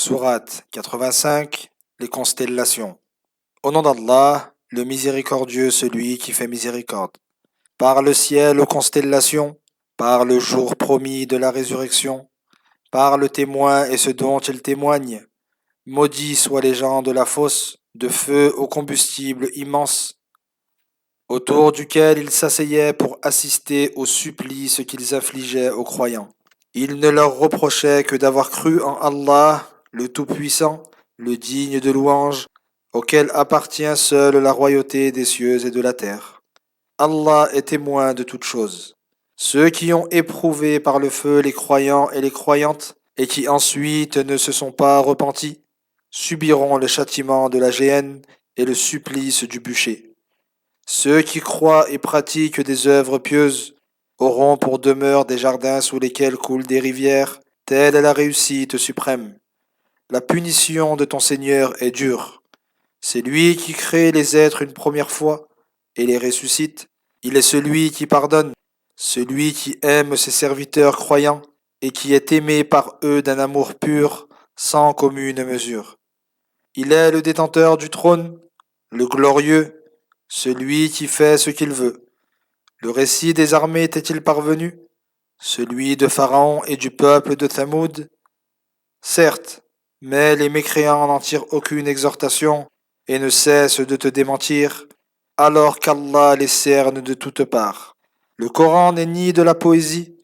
Sourate 85, les constellations. Au nom d'Allah, le miséricordieux, celui qui fait miséricorde. Par le ciel aux constellations, par le jour promis de la résurrection, par le témoin et ce dont il témoigne. Maudits soient les gens de la fosse, de feu au combustible immense, autour duquel ils s'asseyaient pour assister au supplice qu'ils infligeaient aux croyants. Ils ne leur reprochaient que d'avoir cru en Allah, le Tout-Puissant, le digne de louange, auquel appartient seule la royauté des cieux et de la terre. Allah est témoin de toutes choses. Ceux qui ont éprouvé par le feu les croyants et les croyantes, et qui ensuite ne se sont pas repentis, subiront le châtiment de la géhenne et le supplice du bûcher. Ceux qui croient et pratiquent des œuvres pieuses auront pour demeure des jardins sous lesquels coulent des rivières, telle est la réussite suprême. La punition de ton Seigneur est dure. C'est lui qui crée les êtres une première fois et les ressuscite. Il est celui qui pardonne, celui qui aime ses serviteurs croyants et qui est aimé par eux d'un amour pur, sans commune mesure. Il est le détenteur du trône, le glorieux, celui qui fait ce qu'il veut. Le récit des armées t'est-il parvenu? Celui de Pharaon et du peuple de Thamoud? Certes, mais les mécréants n'en tirent aucune exhortation et ne cessent de te démentir, alors qu'Allah les cerne de toutes parts. Le Coran n'est ni de la poésie,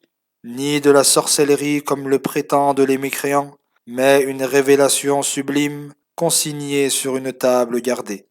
ni de la sorcellerie comme le prétendent les mécréants, mais une révélation sublime consignée sur une table gardée.